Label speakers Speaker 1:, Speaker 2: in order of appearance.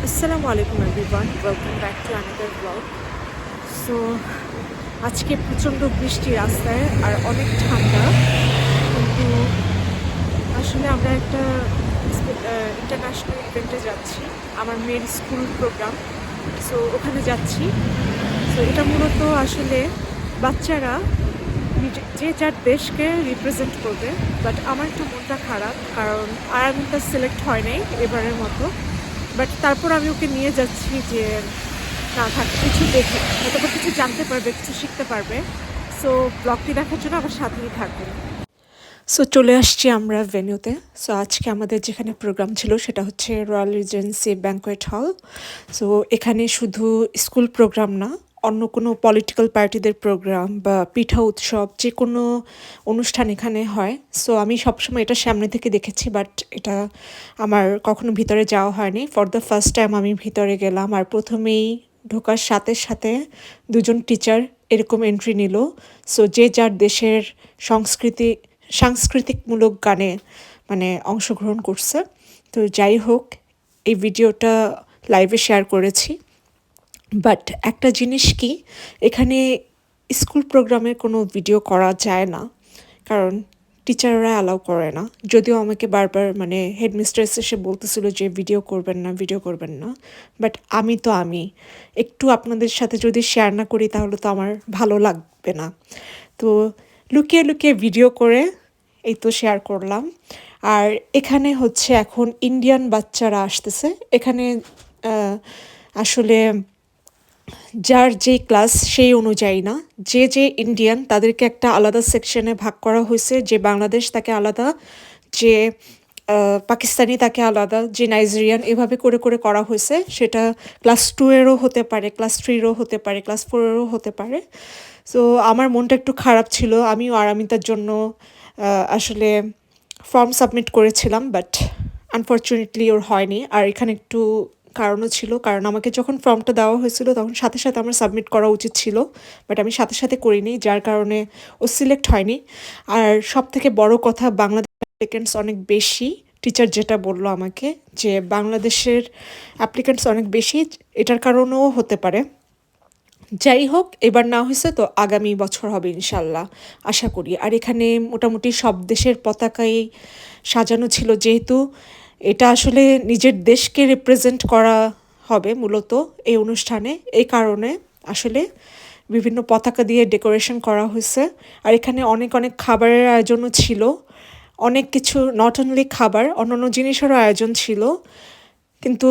Speaker 1: আসসালামু আলাইকুম everyone, welcome back to another blog. So আজকে প্রচণ্ড বৃষ্টি রাস্তায় আর অনেক ঠান্ডা, কিন্তু আসলে আমরা একটা ইন্টারন্যাশনাল ইভেন্টে যাচ্ছি, আমার মেয়ের স্কুল প্রোগ্রাম। সো ওখানে যাচ্ছি। সো এটা মূলত আসলে বাচ্চারা যে যার দেশকে রিপ্রেজেন্ট করবে, বাট আমার একটু মনটা খারাপ কারণ আয়ারল্যান্ডটা সিলেক্ট হয় নাই এবারের মতো। বাট তারপর আমি ওকে নিয়ে যাচ্ছি যে না থাক, কিছু দেখে হয়তো কিছু জানতে পারবে, কিছু শিখতে পারবে। সো ব্লগটি দেখার জন্য আমার সাথেই থাকবেন। সো চলে আসছি আমরা ভেন্যুতে। সো আজকে আমাদের যেখানে প্রোগ্রাম ছিল সেটা হচ্ছে royal regency banquet hall. So এখানে শুধু স্কুল প্রোগ্রাম না, অন্য কোনো পলিটিক্যাল পার্টিদের প্রোগ্রাম বা পিঠা উৎসব যে কোনো অনুষ্ঠান এখানে হয়। সো আমি সবসময় এটা সামনে থেকে দেখেছি, বাট এটা আমার কখনো ভিতরে যাওয়া হয়নি। ফর দ্য ফার্স্ট টাইম আমি ভিতরে গেলাম, আর প্রথমেই ঢোকার সাথে সাথে দুজন টিচার এরকম এন্ট্রি নিল। সো যে যার দেশের সাংস্কৃতিকমূলক গানে মানে অংশগ্রহণ করছে। তো যাই হোক, এই ভিডিওটা লাইভে শেয়ার করেছি। বাট একটা জিনিস কি, এখানে স্কুল প্রোগ্রামের কোনো ভিডিও করা যায় না, কারণ টিচাররা অ্যালাউ করে না। যদিও আমাকে বারবার মানে হেডমিস্ট্রেস এসে বলতেছিল যে ভিডিও করবেন না, ভিডিও করবেন না। বাট আমি একটু আপনাদের সাথে যদি শেয়ার না করি তাহলে তো আমার ভালো লাগবে না। তো লুকিয়ে লুকিয়ে ভিডিও করে এই তো শেয়ার করলাম। আর এখানে হচ্ছে এখন ইন্ডিয়ান বাচ্চারা আসতেছে এখানে। আসলে যার যেই ক্লাস সেই অনুযায়ী না, যে ইন্ডিয়ান তাদেরকে একটা আলাদা সেকশনে ভাগ করা হয়েছে। যে বাংলাদেশ তাকে আলাদা, যে পাকিস্তানি তাকে আলাদা, যে নাইজেরিয়ান, এভাবে করে করে করা হয়েছে। সেটা ক্লাস 2-এরও হতে পারে, ক্লাস 3-এরও হতে পারে, ক্লাস 4-এরও হতে পারে। সো আমার মনটা একটু খারাপ ছিল, আমিও আরামিতার জন্য আসলে ফর্ম সাবমিট করেছিলাম, বাট আনফর্চুনেটলি ওর হয়নি। আর এখানে একটু কারণও ছিল, কারণ আমাকে যখন ফর্মটা দেওয়া হয়েছিল তখন সাথে সাথে আমার সাবমিট করা উচিত ছিল, বাট আমি সাথে সাথে করিনি, যার কারণে ও সিলেক্ট হয়নি। আর সব থেকে বড় কথা, বাংলাদেশ অ্যাপ্লিকেন্টস অনেক বেশি। টিচার যেটা বললো আমাকে, যে বাংলাদেশের অ্যাপ্লিকেন্টস অনেক বেশি, এটার কারণেও হতে পারে। যাই হোক, এবার না হয়েছে তো আগামী বছর হবে ইনশাল্লাহ, আশা করি। আর এখানে মোটামুটি সব দেশের পতাকাই সাজানো ছিল, যেহেতু এটা আসলে নিজের দেশকে রিপ্রেজেন্ট করা হবে মূলত এই অনুষ্ঠানে। এই কারণে আসলে বিভিন্ন পতাকা দিয়ে ডেকোরেশন করা হয়েছে। আর এখানে অনেক অনেক খাবারের আয়োজনও ছিল, অনেক কিছু, নট অনলি খাবার, অন্যান্য জিনিসেরও আয়োজন ছিল। কিন্তু